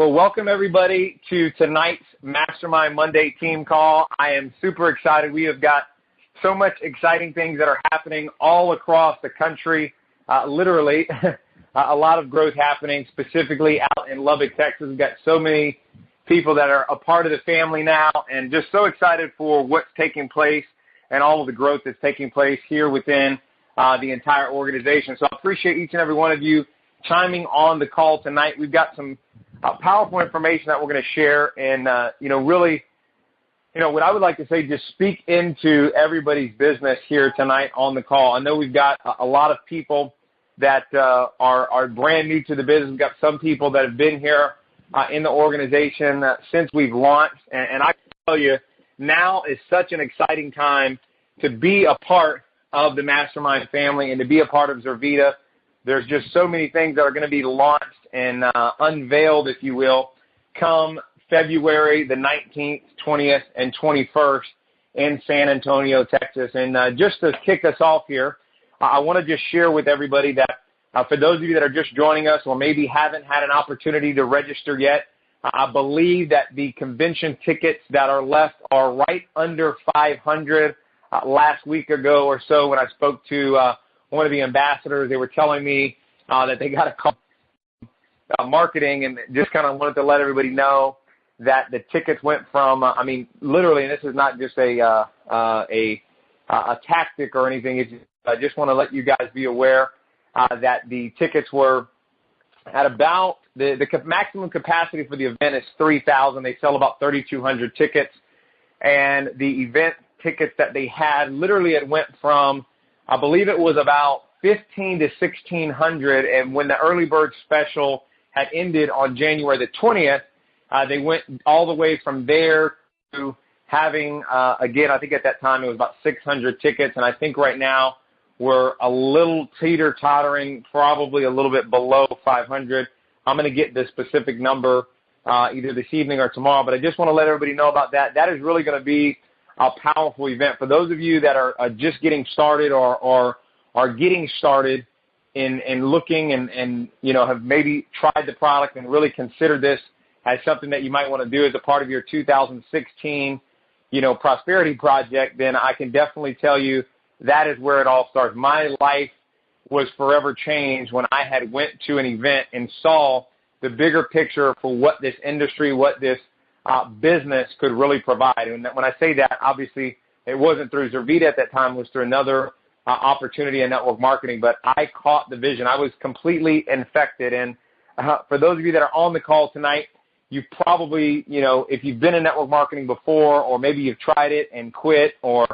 Well, welcome everybody to tonight's Mastermind Monday team call. I am super excited. We have got so much exciting things that are happening all across the country, literally. A lot of growth happening specifically out in Lubbock, Texas. We've got so many people that are a part of the family now, and just so excited for what's taking place and all of the growth that's taking place here within the entire organization. So I appreciate each and every one of you chiming on the call tonight. We've got some powerful information that we're going to share, and really, what I would like to say, just speak into everybody's business here tonight on the call. I know we've got a lot of people that are brand new to the business. We've got some people that have been here in the organization since we've launched, and I can tell you, now is such an exciting time to be a part of the Mastermind family and to be a part of Zurvita. There's just so many things that are going to be launched and unveiled, if you will, come February the 19th, 20th, and 21st in San Antonio, Texas. And just to kick us off here, I want to just share with everybody that for those of you that are just joining us or maybe haven't had an opportunity to register yet, I believe that the convention tickets that are left are right under 500. Last week ago or so when I spoke to one of the ambassadors, they were telling me that they got a call marketing, and just kind of wanted to let everybody know that the tickets went from, literally, and this is not just a tactic or anything. I just want to let you guys be aware that the tickets were at about, the maximum capacity for the event is 3,000. They sell about 3,200 tickets, and the event tickets that they had, literally it went from, I believe it was about 15 to 1,600, and when the early bird special had ended on January the 20th, they went all the way from there to having, again, I think at that time it was about 600 tickets, and I think right now we're a little teeter-tottering, probably a little bit below 500. I'm going to get the specific number either this evening or tomorrow, but I just want to let everybody know about that. That is really going to be a powerful event. For those of you that are just getting started or are getting started in looking and have maybe tried the product and really considered this as something that you might want to do as a part of your 2016, prosperity project, then I can definitely tell you that is where it all starts. My life was forever changed when I had went to an event and saw the bigger picture for what this industry, what this business could really provide. And when I say that, obviously it wasn't through Zurvita at that time, it was through another opportunity in network marketing, but I caught the vision. I was completely infected. And for those of you that are on the call tonight, you probably, if you've been in network marketing before, or maybe you've tried it and quit, or,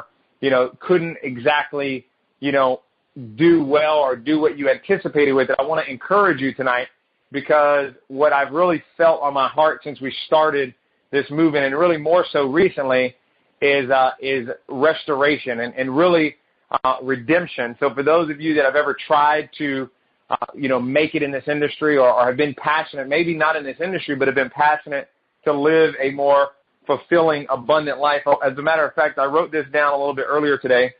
couldn't exactly, do well or do what you anticipated with it, I want to encourage you tonight, because what I've really felt on my heart since we started this movement, and really more so recently, is restoration and really redemption. So for those of you that have ever tried to, make it in this industry or have been passionate, maybe not in this industry, but have been passionate to live a more fulfilling, abundant life. As a matter of fact, I wrote this down a little bit earlier today,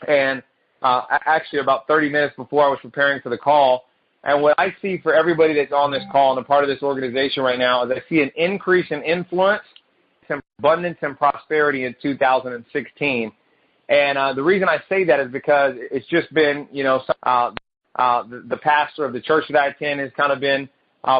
and actually about 30 minutes before I was preparing for the call. And what I see for everybody that's on this call and a part of this organization right now is I see an increase in influence, some abundance, and prosperity in 2016. And the reason I say that is because it's just been, the pastor of the church that I attend has kind of been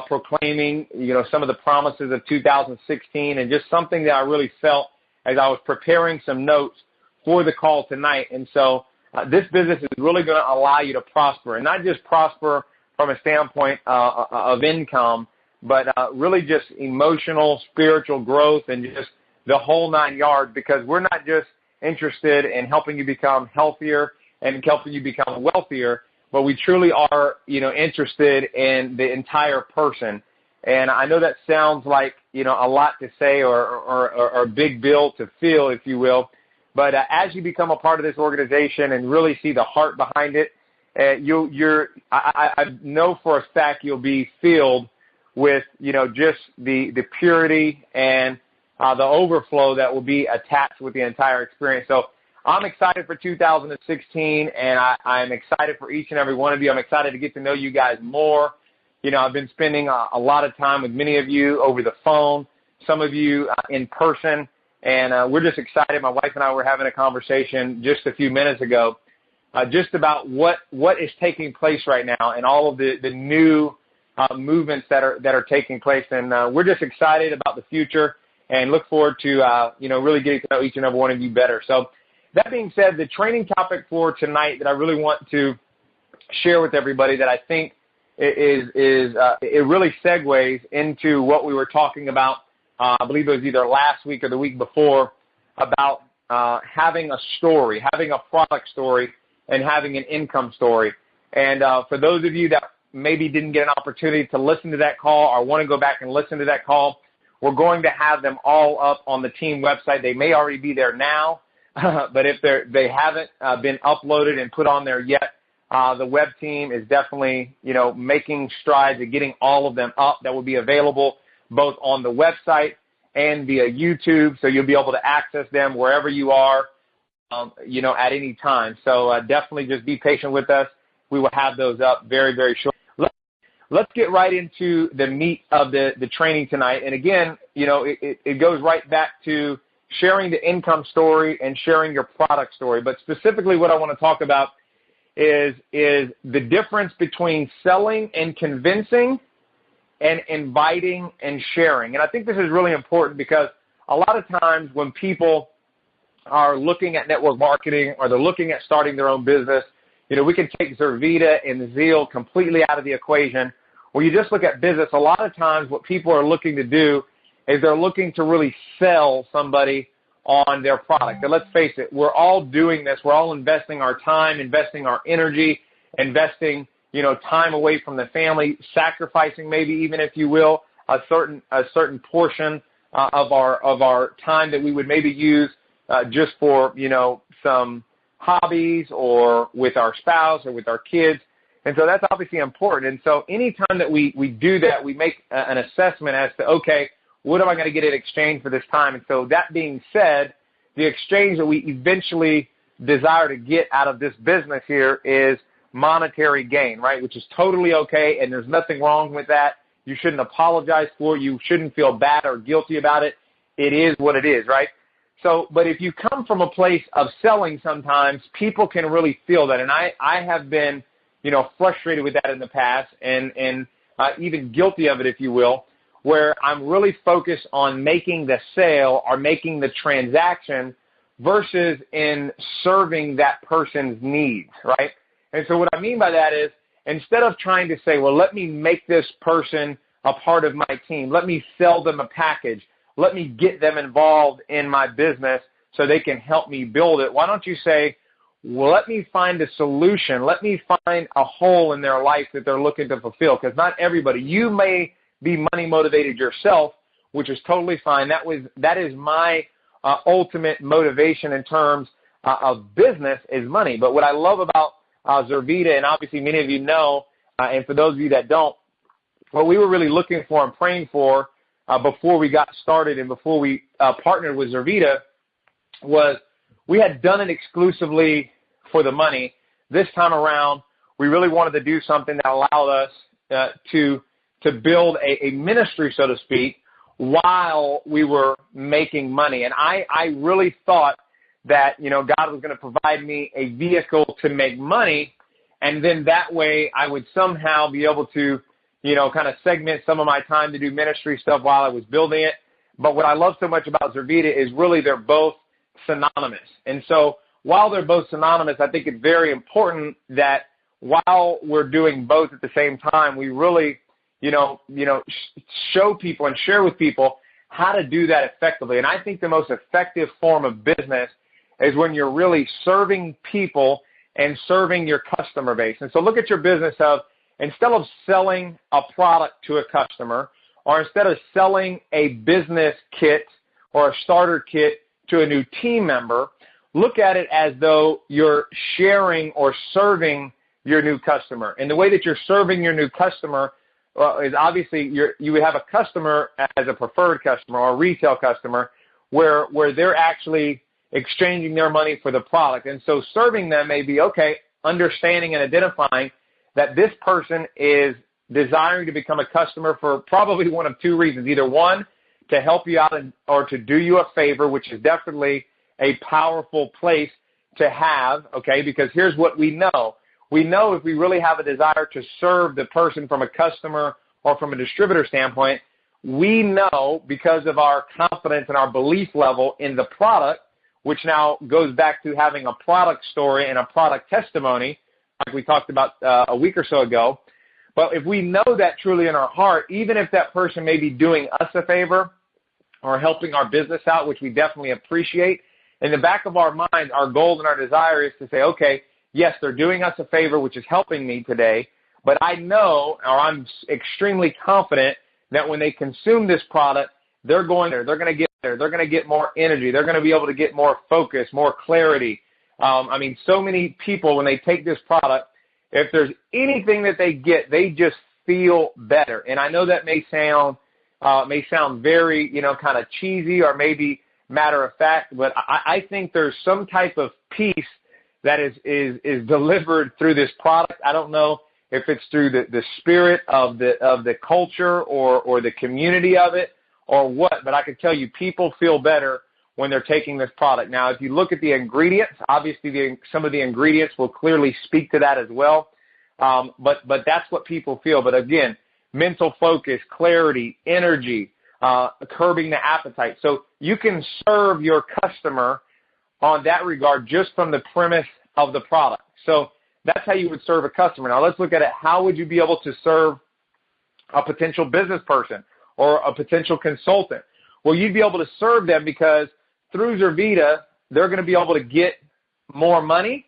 proclaiming, some of the promises of 2016, and just something that I really felt as I was preparing some notes for the call tonight. And so this business is really going to allow you to prosper, and not just prosper from a standpoint of income, but really just emotional, spiritual growth, and just the whole 9 yards, because we're not just interested in helping you become healthier and helping you become wealthier, but we truly are, interested in the entire person. And I know that sounds like, a lot to say or a big bill to fill, if you will, but as you become a part of this organization and really see the heart behind it, I know for a fact you'll be filled with, just the purity and the overflow that will be attached with the entire experience. So I'm excited for 2016, and I'm excited for each and every one of you. I'm excited to get to know you guys more, I've been spending a lot of time with many of you over the phone, some of you in person, and we're just excited. My wife and I were having a conversation just a few minutes ago just about what is taking place right now and all of the new movements that are taking place. And we're just excited about the future and look forward to, really getting to know each and every one of you better. So that being said, the training topic for tonight that I really want to share with everybody that I think it really segues into what we were talking about, I believe it was either last week or the week before, about having a story, having a product story, and having an income story. And for those of you that maybe didn't get an opportunity to listen to that call or want to go back and listen to that call, we're going to have them all up on the team website. They may already be there now, but if they haven't been uploaded and put on there yet, the web team is definitely, making strides at getting all of them up. That will be available both on the website and via YouTube, so you'll be able to access them wherever you are, at any time. So definitely just be patient with us. We will have those up very, very short. Let's get right into the meat of the training tonight. And again, it goes right back to sharing the income story and sharing your product story. But specifically what I want to talk about is the difference between selling and convincing and inviting and sharing. And I think this is really important because a lot of times when people are looking at network marketing or they're looking at starting their own business, we can take Zurvita and Zeal completely out of the equation. When you just look at business, a lot of times what people are looking to do is they're looking to really sell somebody on their product. And let's face it, we're all doing this. We're all investing our time, investing our energy, investing, time away from the family, sacrificing maybe even, if you will, a certain portion of our time that we would maybe use just for, some hobbies or with our spouse or with our kids. And so that's obviously important. And so anytime that we do that, we make an assessment as to, okay, what am I going to get in exchange for this time? And so that being said, the exchange that we eventually desire to get out of this business here is monetary gain, right? Which is totally okay, and there's nothing wrong with that. You shouldn't apologize for it. You shouldn't feel bad or guilty about it. It is what it is, right? So, but if you come from a place of selling sometimes, people can really feel that. And I have been, frustrated with that in the past and even guilty of it, if you will, where I'm really focused on making the sale or making the transaction versus in serving that person's needs, right? And so what I mean by that is instead of trying to say, well, let me make this person a part of my team, let me sell them a package, let me get them involved in my business so they can help me build it, why don't you say, well, let me find a solution, let me find a hole in their life that they're looking to fulfill, because not everybody, you may be money motivated yourself, which is totally fine. That is my ultimate motivation in terms of business is money. But what I love about Zurvita, and obviously many of you know, and for those of you that don't, what we were really looking for and praying for before we got started and before we partnered with Zurvita was we had done it exclusively for the money. This time around, we really wanted to do something that allowed us to build a ministry, so to speak, while we were making money. And I really thought that, God was going to provide me a vehicle to make money, and then that way I would somehow be able to, kind of segment some of my time to do ministry stuff while I was building it. But what I love so much about Zurvita is really they're both synonymous. And so while they're both synonymous, I think it's very important that while we're doing both at the same time, we really show people and share with people how to do that effectively. And I think the most effective form of business is when you're really serving people and serving your customer base. And so look at your business of, instead of selling a product to a customer, or instead of selling a business kit or a starter kit to a new team member, look at it as though you're sharing or serving your new customer. And the way that you're serving your new customer is obviously you would have a customer as a preferred customer or a retail customer where they're actually exchanging their money for the product. And so serving them may be, okay, understanding and identifying that this person is desiring to become a customer for probably one of two reasons. Either one, to help you out or to do you a favor, which is definitely a powerful place to have, okay, because here's what we know. We know if we really have a desire to serve the person from a customer or from a distributor standpoint, we know because of our confidence and our belief level in the product, which now goes back to having a product story and a product testimony, like we talked about a week or so ago. But if we know that truly in our heart, even if that person may be doing us a favor or helping our business out, which we definitely appreciate, in the back of our mind, our goal and our desire is to say, okay, yes, they're doing us a favor, which is helping me today, but I know, or I'm extremely confident that when they consume this product, they're going to get more energy. They're going to be able to get more focus, more clarity. I mean, so many people, when they take this product, if there's anything that they get, they just feel better. And I know that may sound very, kind of cheesy or maybe matter of fact, but I think there's some type of peace that is delivered through this product. I don't know if it's through the spirit of the culture or the community of it or what, but I can tell you people feel better when they're taking this product. Now, if you look at the ingredients, obviously some of the ingredients will clearly speak to that as well, but that's what people feel. But again, mental focus, clarity, energy, curbing the appetite. So you can serve your customer on that regard just from the premise of the product. So that's how you would serve a customer. Now let's look at it. How would you be able to serve a potential business person or a potential consultant? Well, you'd be able to serve them because through Zurvita, they're going to be able to get more money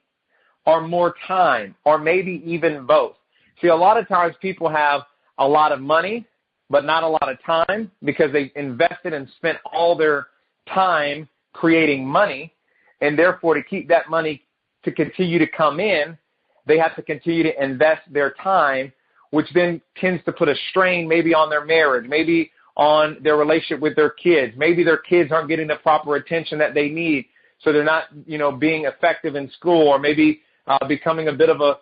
or more time or maybe even both. See, a lot of times people have a lot of money but not a lot of time because they invested and spent all their time creating money, and therefore to keep that money to continue to come in, they have to continue to invest their time, which then tends to put a strain maybe on their marriage, maybe on their relationship with their kids. Maybe their kids aren't getting the proper attention that they need, so they're not, being effective in school, or maybe becoming a bit of a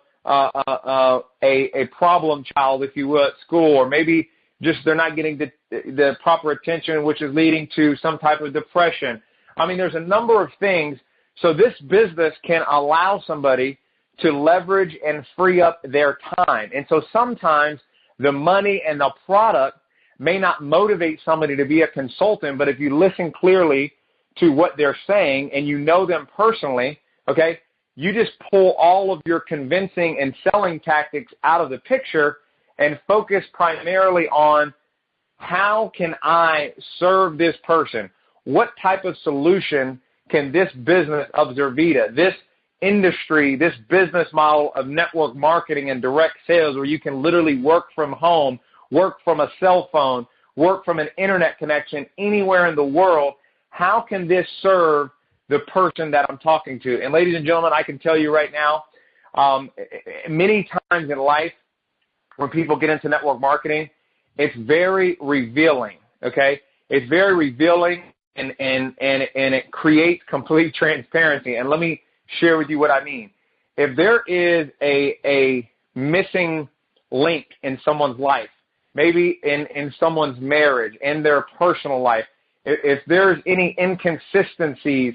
problem child, if you will, at school, or maybe just they're not getting the proper attention, which is leading to some type of depression. I mean, there's a number of things. So this business can allow somebody to leverage and free up their time. And so sometimes the money and the product may not motivate somebody to be a consultant, but if you listen clearly to what they're saying and you know them personally, okay, you just pull all of your convincing and selling tactics out of the picture and focus primarily on how can I serve this person? What type of solution can this business of Zurvita, this industry, this business model of network marketing and direct sales where you can literally work from home, work from a cell phone, work from an internet connection anywhere in the world, how can this serve the person that I'm talking to? And ladies and gentlemen, I can tell you right now, many times in life when people get into network marketing, it's very revealing, okay? It's very revealing and it creates complete transparency. And let me share with you what I mean. If there is a missing link in someone's life, maybe in someone's marriage, in their personal life, if there's any inconsistencies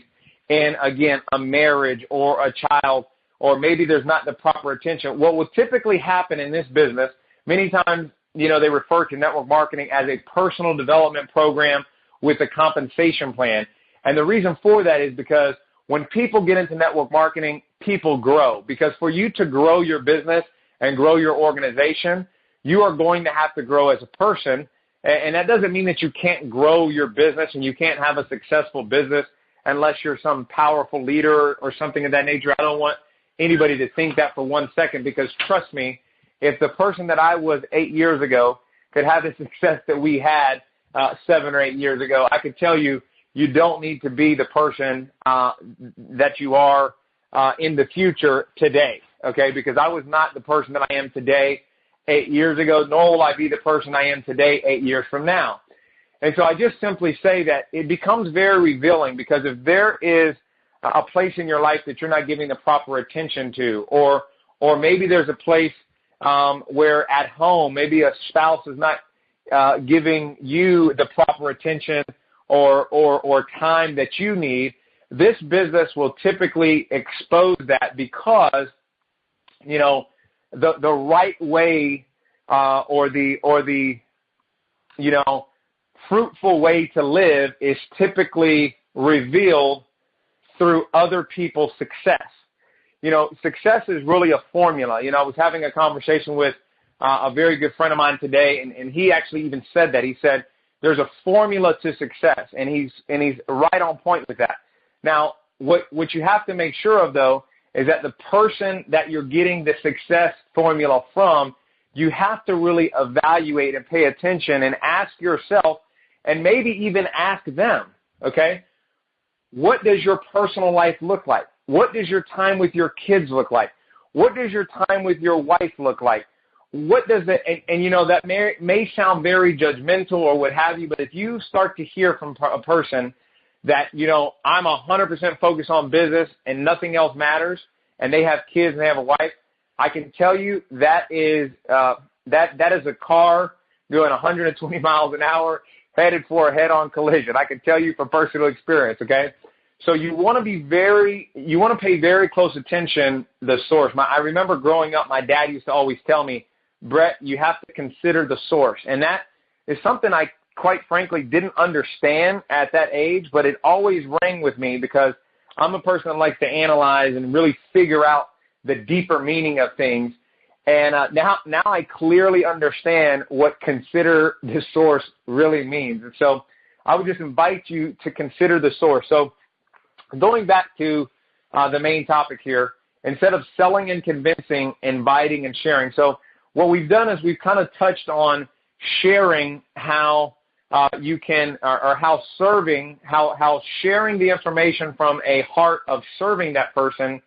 in, again, a marriage or a child, or maybe there's not the proper attention, what will typically happen in this business, many times, they refer to network marketing as a personal development program with a compensation plan. And the reason for that is because when people get into network marketing, people grow. Because for you to grow your business and grow your organization, you are going to have to grow as a person. And that doesn't mean that you can't grow your business and you can't have a successful business unless you're some powerful leader or something of that nature. I don't want anybody to think that for 1 second, because trust me, if the person that I was 8 years ago could have the success that we had 7 or 8 years ago, I could tell you, you don't need to be the person that you are in the future today, okay? Because I was not the person that I am today 8 years ago, nor will I be the person I am today 8 years from now. And so I just simply say that it becomes very revealing, because if there is a place in your life that you're not giving the proper attention to, or maybe there's a place where at home maybe a spouse is not giving you the proper attention or time that you need, this business will typically expose that because, you know, the right way or the you know, fruitful way to live is typically revealed through other people's success. You know, success is really a formula. You know, I was having a conversation with a very good friend of mine today, and he actually even said that. He said there's a formula to success, and he's right on point with that. Now, what you have to make sure of, though, is that the person that you're getting the success formula from, you have to really evaluate and pay attention and ask yourself, and maybe even ask them, okay, what does your personal life look like? What does your time with your kids look like? What does your time with your wife look like? What does it, and you know, that may sound very judgmental or what have you, but if you start to hear from a person that, you know, I'm 100% focused on business and nothing else matters, and they have kids and they have a wife, I can tell you that is that is a car doing 120 miles an hour headed for a head-on collision. I can tell you from personal experience, okay? So you want to pay very close attention to the source. I remember growing up, my dad used to always tell me, Brett, you have to consider the source. And that is something I, quite frankly, didn't understand at that age, but it always rang with me because I'm a person that likes to analyze and really figure out the deeper meaning of things. And now I clearly understand what consider the source really means. And so I would just invite you to consider the source. So going back to the main topic here, instead of selling and convincing, inviting and sharing. So what we've done is we've kind of touched on sharing how you can, or how sharing the information from a heart of serving that person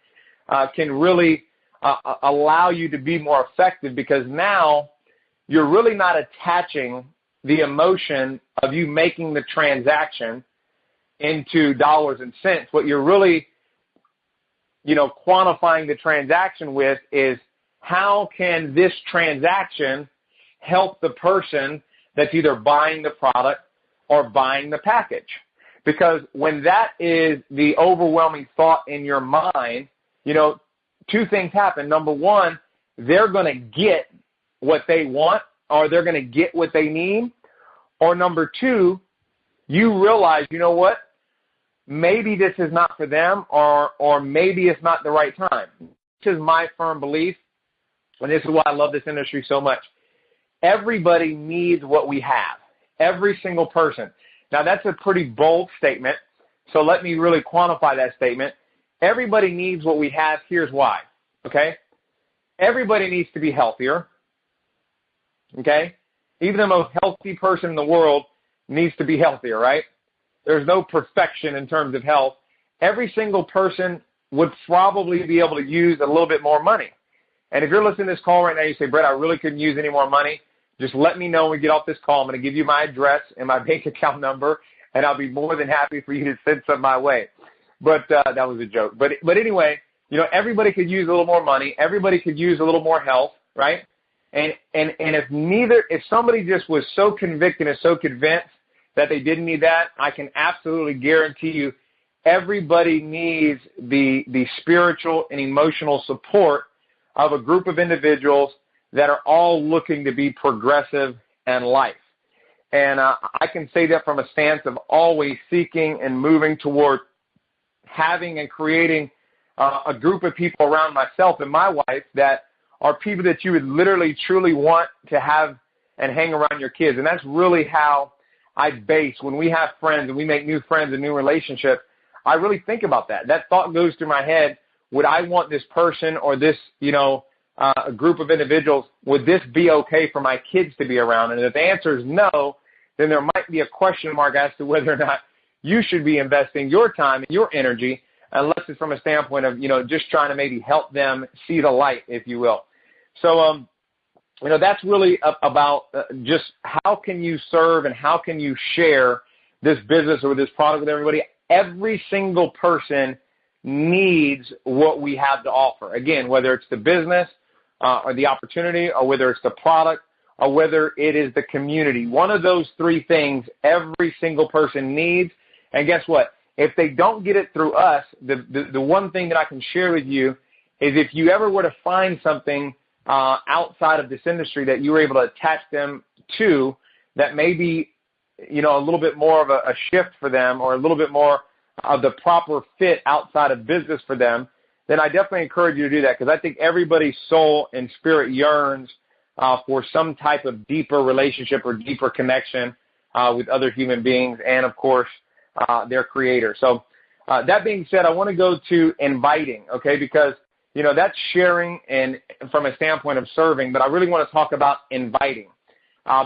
can really allow you to be more effective, because now you're really not attaching the emotion of you making the transaction into dollars and cents. What you're really, you know, quantifying the transaction with is how can this transaction help the person that's either buying the product or buying the package. Because when that is the overwhelming thought in your mind, you know, two things happen. Number one, they're going to get what they want, or they're going to get what they need. Or number two, you realize, you know what, maybe this is not for them, or maybe it's not the right time. This is my firm belief, and this is why I love this industry so much. Everybody needs what we have. Every single person. Now, that's a pretty bold statement, so let me really quantify that statement. Everybody needs what we have. Here's why, okay? Everybody needs to be healthier, okay? Even the most healthy person in the world needs to be healthier, right? There's no perfection in terms of health. Every single person would probably be able to use a little bit more money. And if you're listening to this call right now, you say, Brett, I really couldn't use any more money, just let me know when we get off this call. I'm going to give you my address and my bank account number, and I'll be more than happy for you to send some my way. But that was a joke. But anyway, you know, everybody could use a little more money. Everybody could use a little more health, right? And if somebody just was so convicted and so convinced that they didn't need that, I can absolutely guarantee you everybody needs the spiritual and emotional support of a group of individuals that are all looking to be progressive in life. And I can say that from a stance of always seeking and moving toward having and creating a group of people around myself and my wife that are people that you would literally, truly want to have and hang around your kids. And that's really how I base, when we have friends and we make new friends and new relationships, I really think about that. That thought goes through my head. Would I want this person or this, you know, a group of individuals, would this be okay for my kids to be around? And if the answer is no, then there might be a question mark as to whether or not you should be investing your time and your energy, unless it's from a standpoint of, you know, just trying to maybe help them see the light, if you will. So, you know, that's really about just how can you serve and how can you share this business or this product with everybody. Every single person needs what we have to offer. Again, whether it's the business or the opportunity, or whether it's the product, or whether it is the community. One of those three things every single person needs. And guess what? If they don't get it through us, the one thing that I can share with you is if you ever were to find something outside of this industry that you were able to attach them to that may be, a little bit more of a shift for them, or a little bit more of the proper fit outside of business for them, then I definitely encourage you to do that, because I think everybody's soul and spirit yearns for some type of deeper relationship or deeper connection with other human beings and, of course, their creator. So that being said, I want to go to inviting, okay, because, that's sharing and from a standpoint of serving, but I really want to talk about inviting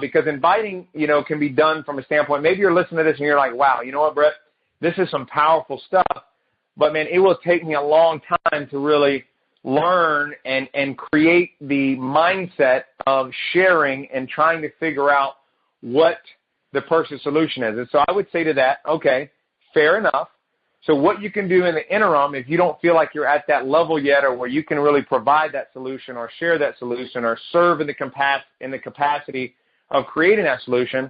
because inviting, can be done from a standpoint. Maybe you're listening to this and you're like, wow, you know what, Brett, this is some powerful stuff, but, man, it will take me a long time to really learn and create the mindset of sharing and trying to figure out what the person's solution is. And so I would say to that, okay, fair enough. So what you can do in the interim, if you don't feel like you're at that level yet, or where you can really provide that solution or share that solution or serve in the capacity of creating that solution,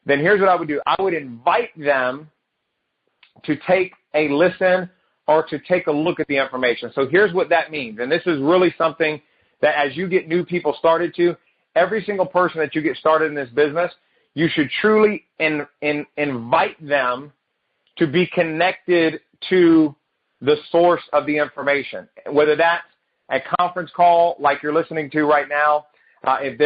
then here's what I would do. I would invite them to take a listen or to take a look at the information. So here's what that means. And this is really something that as you get new people started to, every single person that you get started in this business, you should truly invite them to be connected to the source of the information, whether that's a conference call like you're listening to right now, if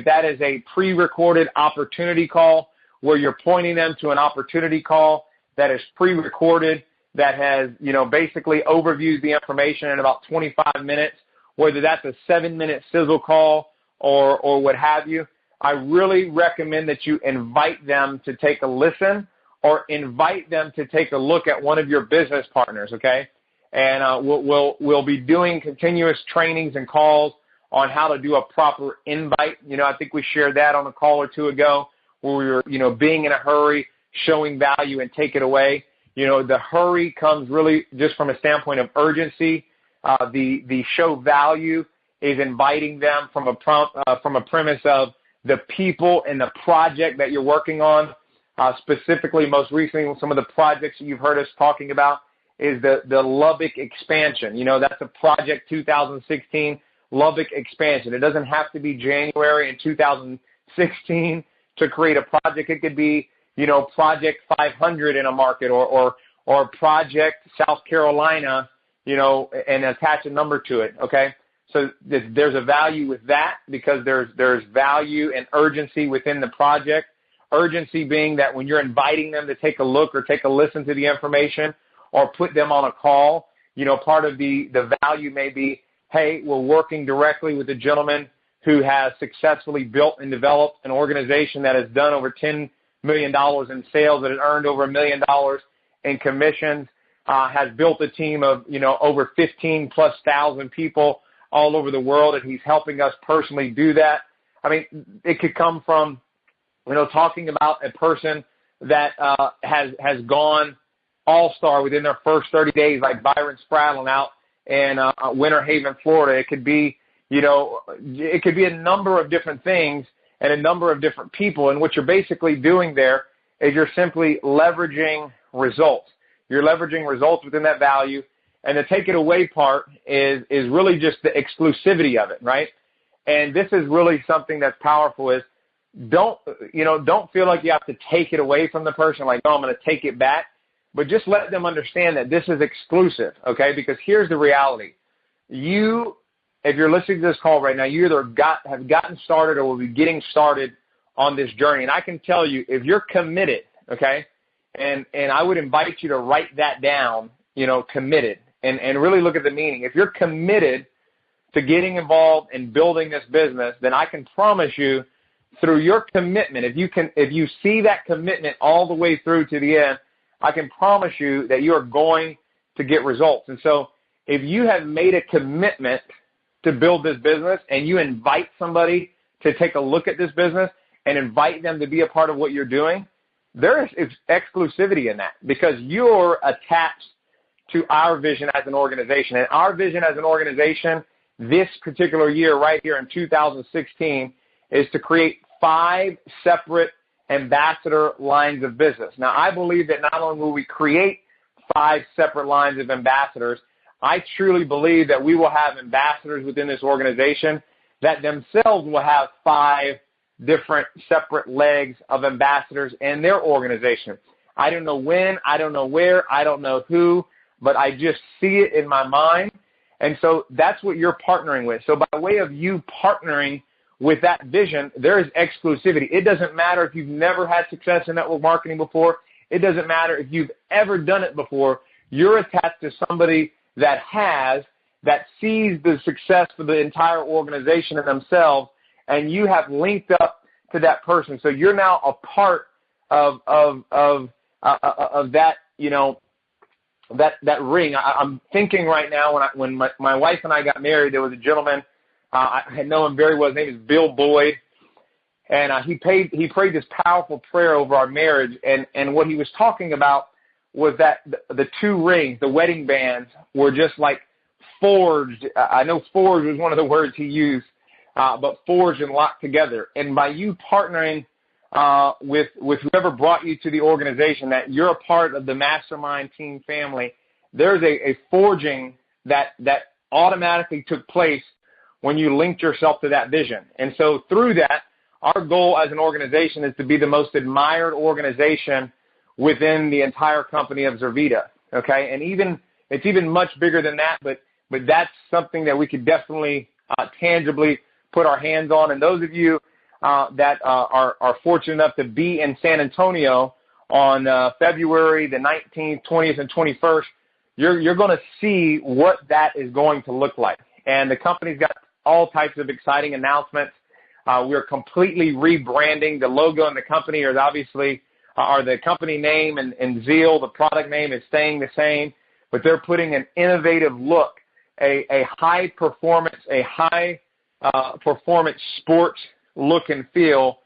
that is a pre-recorded opportunity call where you're pointing them to an opportunity call that is pre-recorded, that has, basically overviews the information in about 25 minutes, whether that's a 7-minute sizzle call or what have you, I really recommend that you invite them to take a listen or invite them to take a look at one of your business partners, okay? And we'll be doing continuous trainings and calls on how to do a proper invite. I think we shared that on a call or two ago where we were, being in a hurry, showing value, and take it away. The hurry comes really just from a standpoint of urgency. The show value is inviting them from a premise of the people and the project that you're working on. Specifically, most recently, some of the projects that you've heard us talking about is the Lubbock expansion. That's a project 2016 Lubbock expansion. It doesn't have to be January in 2016 to create a project. It could be, Project 500 in a market or Project South Carolina, and attach a number to it, okay? So there's a value with that because there's value and urgency within the project. Urgency being that when you're inviting them to take a look or take a listen to the information or put them on a call, part of the value may be, hey, we're working directly with a gentleman who has successfully built and developed an organization that has done over $10 million in sales, that has earned over $1 million in commissions, has built a team of, over 15,000+ people all over the world, and he's helping us personally do that. I mean, it could come from, talking about a person that has gone all-star within their first 30 days, like Byron Spradlin out in Winter Haven, Florida. It could be, it could be a number of different things and a number of different people. And what you're basically doing there is you're simply leveraging results. You're leveraging results within that value. And the take it away part is really just the exclusivity of it, right? And this is really something that's powerful is don't feel like you have to take it away from the person, like, oh, I'm going to take it back. But just let them understand that this is exclusive, okay? Because here's the reality. If you're listening to this call right now, you either have gotten started or will be getting started on this journey. And I can tell you, if you're committed, okay, and I would invite you to write that down, committed, and really look at the meaning. If you're committed to getting involved in building this business, then I can promise you through your commitment, if you see that commitment all the way through to the end, I can promise you that you are going to get results. And so if you have made a commitment to build this business and you invite somebody to take a look at this business and invite them to be a part of what you're doing, there is exclusivity in that because you're attached to our vision as an organization. And our vision as an organization this particular year right here in 2016 is to create 5 separate ambassador lines of business. Now, I believe that not only will we create 5 separate lines of ambassadors, I truly believe that we will have ambassadors within this organization that themselves will have 5 different separate legs of ambassadors in their organization. I don't know when, I don't know where, I don't know who, but I just see it in my mind. And so that's what you're partnering with. So by way of you partnering with that vision, there is exclusivity. It doesn't matter if you've never had success in network marketing before. It doesn't matter if you've ever done it before. You're attached to somebody that sees the success for the entire organization and themselves, and you have linked up to that person. So you're now a part of that, you know, that ring. I'm thinking right now when my wife and I got married, there was a gentleman, I had known him very well. His name is Bill Boyd, and he prayed this powerful prayer over our marriage, and what he was talking about was that the 2 rings, the wedding bands, were just like forged. I know forged was one of the words he used, but forged and locked together. And by you partnering with whoever brought you to the organization, that you're a part of the mastermind team family, there's a forging that automatically took place when you linked yourself to that vision. And so through that, our goal as an organization is to be the most admired organization within the entire company of Zurvita, okay? And it's even much bigger than that, but that's something that we could definitely tangibly put our hands on. And those of you that are fortunate enough to be in San Antonio on February the 19th, 20th, and 21st, you're going to see what that is going to look like. And the company's got all types of exciting announcements. We're completely rebranding. The logo and the company are obviously the company name and Zeal, the product name, is staying the same, but they're putting an innovative look, a high performance sports look and feel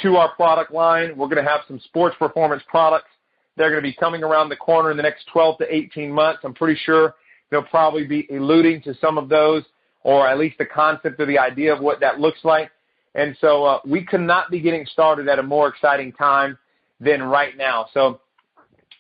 to our product line. We're going to have some sports performance products. They're going to be coming around the corner in the next 12 to 18 months. I'm pretty sure they'll probably be alluding to some of those, or at least the concept or the idea of what that looks like. And so we could not be getting started at a more exciting time than right now. So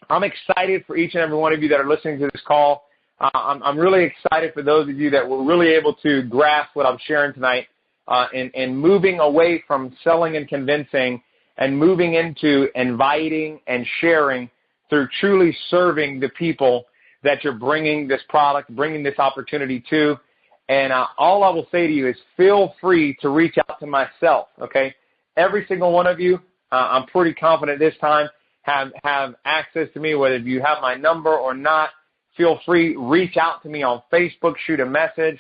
I'm excited for each and every one of you that are listening to this call. I'm really excited for those of you that were really able to grasp what I'm sharing tonight, and moving away from selling and convincing and moving into inviting and sharing through truly serving the people that you're bringing this product, bringing this opportunity to. And all I will say to you is feel free to reach out to myself, okay? Every single one of you, I'm pretty confident this time, have access to me, whether you have my number or not. Feel free, reach out to me on Facebook, shoot a message.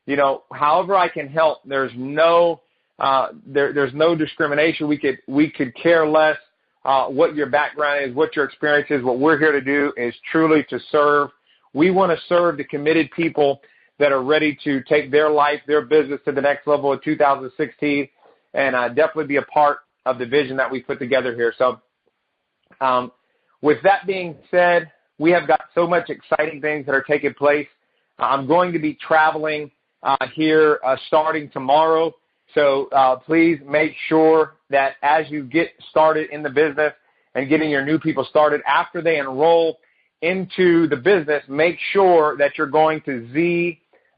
You know, however I can help, there's no discrimination. We could care less what your background is, what your experience is. What we're here to do is truly to serve. We want to serve the committed people that are ready to take their life, their business to the next level in 2016, and definitely be a part of the vision that we put together here. So with that being said, we have got so much exciting things that are taking place. I'm going to be traveling here starting tomorrow. So please make sure that as you get started in the business and getting your new people started, after they enroll into the business, make sure that you're going to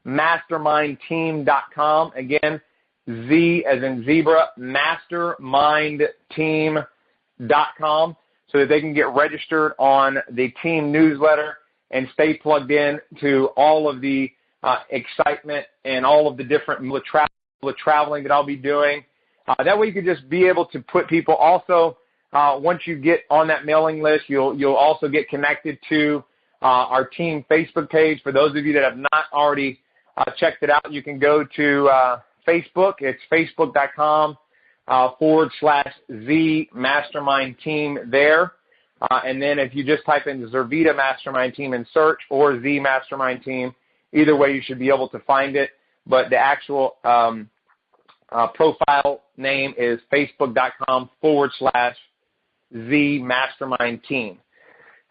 zmastermindteam.com. Again, Z as in zebra, mastermindteam.com, so that they can get registered on the team newsletter and stay plugged in to all of the excitement and all of the different traveling that I'll be doing. That way you can just be able to put people also, once you get on that mailing list, you'll also get connected to our team Facebook page. For those of you that have not already checked it out, you can go to Facebook. It's facebook.com/Z Mastermind Team there. And then if you just type in Zurvita Mastermind Team and search, or Z Mastermind Team, either way you should be able to find it. But the actual profile name is facebook.com/Z Mastermind Team.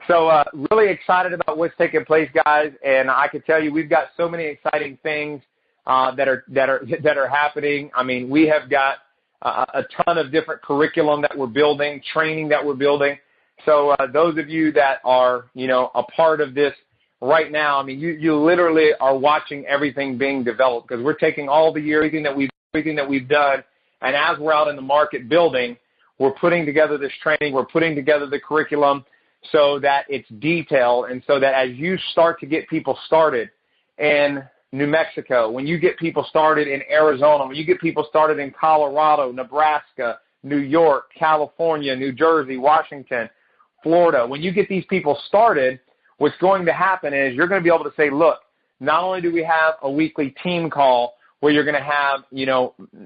So really excited about what's taking place, guys. And I can tell you, we've got so many exciting things that are happening. I mean, we have got a ton of different curriculum that we're building, training that we're building. So those of you that are, a part of this right now, I mean, you literally are watching everything being developed, because we're taking all the year, everything that we've done, and as we're out in the market building, we're putting together this training, we're putting together the curriculum so that it's detailed, and so that as you start to get people started in New Mexico, when you get people started in Arizona, when you get people started in Colorado, Nebraska, New York, California, New Jersey, Washington, Florida, when you get these people started, what's going to happen is you're going to be able to say, look, not only do we have a weekly team call where you're going to have,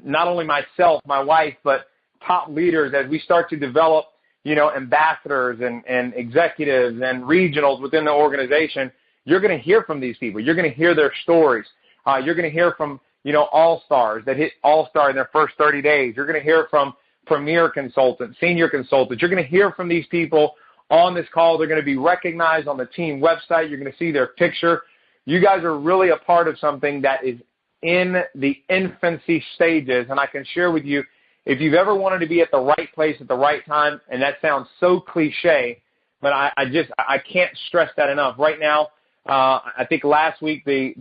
not only myself, my wife, but top leaders as we start to develop, ambassadors and executives and regionals within the organization, you're going to hear from these people. You're going to hear their stories. You're going to hear from, all-stars that hit all-star in their first 30 days. You're going to hear from premier consultants, senior consultants. You're going to hear from these people on this call. They're going to be recognized on the team website. You're going to see their picture. You guys are really a part of something that is in the infancy stages, and I can share with you, if you've ever wanted to be at the right place at the right time, and that sounds so cliche, but I can't stress that enough. Right now, I think last week we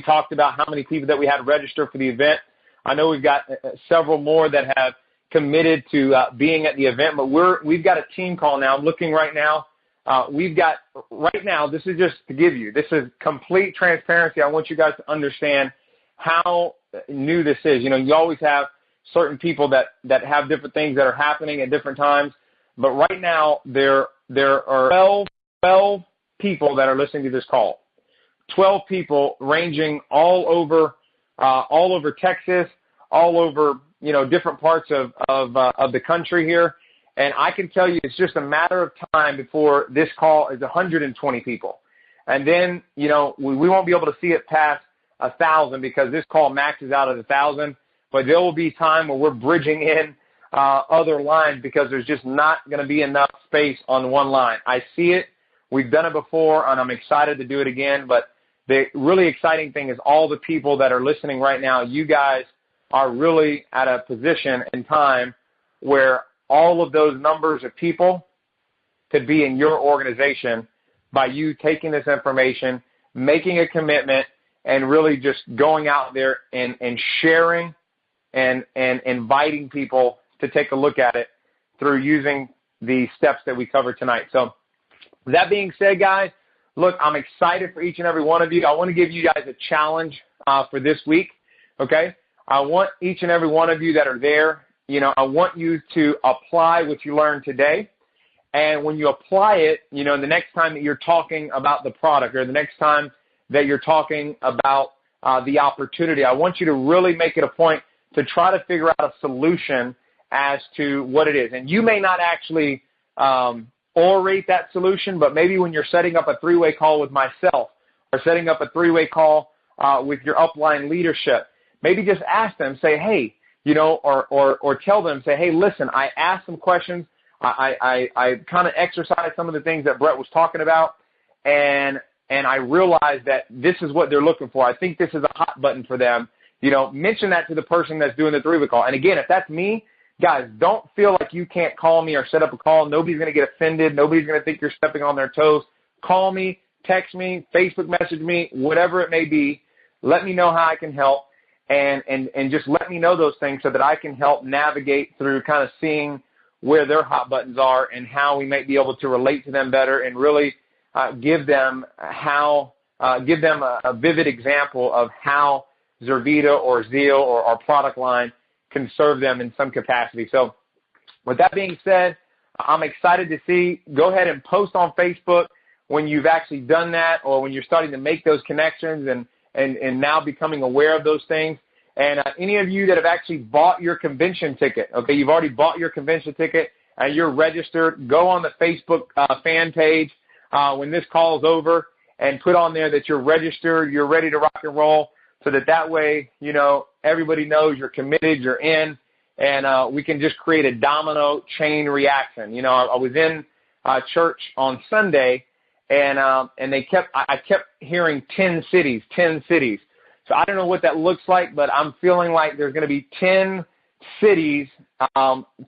talked about how many people that we had registered for the event. I know we've got several more that have committed to being at the event, but we've got a team call now. I'm looking right now. This is just to give you, this is complete transparency. I want you guys to understand how new this is. You always have certain people that have different things that are happening at different times, but right now there are 12 people that are listening to this call. 12 people ranging all over Texas, all over, different parts of the country here. And I can tell you it's just a matter of time before this call is 120 people. And then, we won't be able to see it past 1,000 because this call maxes out at 1,000. But there will be time where we're bridging in other lines because there's just not going to be enough space on one line. I see it. We've done it before, and I'm excited to do it again. But the really exciting thing is all the people that are listening right now, you guys are really at a position in time where all of those numbers of people could be in your organization by you taking this information, making a commitment, and really just going out there and sharing and inviting people to take a look at it through using the steps that we covered tonight. So with that being said, guys, look, I'm excited for each and every one of you. I want to give you guys a challenge for this week, okay? I want each and every one of you that are there, I want you to apply what you learned today. And when you apply it, the next time that you're talking about the product or the next time that you're talking about the opportunity, I want you to really make it a point to try to figure out a solution as to what it is. And you may not actually orate that solution, but maybe when you're setting up a three-way call with myself or setting up a three-way call with your upline leadership, maybe just ask them, say, hey, or tell them, say, hey, listen, I asked some questions. I kind of exercised some of the things that Brett was talking about, and I realized that this is what they're looking for. I think this is a hot button for them. Mention that to the person that's doing the three-way call. And again, if that's me, guys, don't feel like you can't call me or set up a call. Nobody's going to get offended. Nobody's going to think you're stepping on their toes. Call me, text me, Facebook message me, whatever it may be. Let me know how I can help. And just let me know those things so that I can help navigate through kind of seeing where their hot buttons are and how we might be able to relate to them better and really give them a vivid example of how Zurvita or Zeal or our product line can serve them in some capacity. So with that being said, I'm excited to see. Go ahead and post on Facebook when you've actually done that or when you're starting to make those connections and now becoming aware of those things. And any of you that have actually bought your convention ticket, okay, you've already bought your convention ticket and you're registered, go on the Facebook fan page when this call is over and put on there that you're registered, you're ready to rock and roll, so that way, everybody knows you're committed, you're in, and we can just create a domino chain reaction. I was in church on Sunday, and I kept hearing 10 cities. So I don't know what that looks like, but I'm feeling like there's going to be 10 cities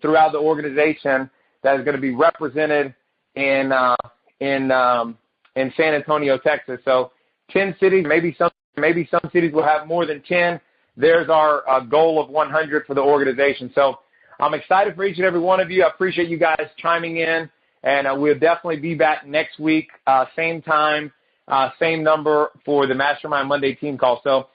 throughout the organization that is going to be represented in San Antonio, Texas. So 10 cities, maybe some cities will have more than 10. There's our goal of 100 for the organization. So I'm excited for each and every one of you. I appreciate you guys chiming in, and we'll definitely be back next week, same time, same number for the Mastermind Monday team call. So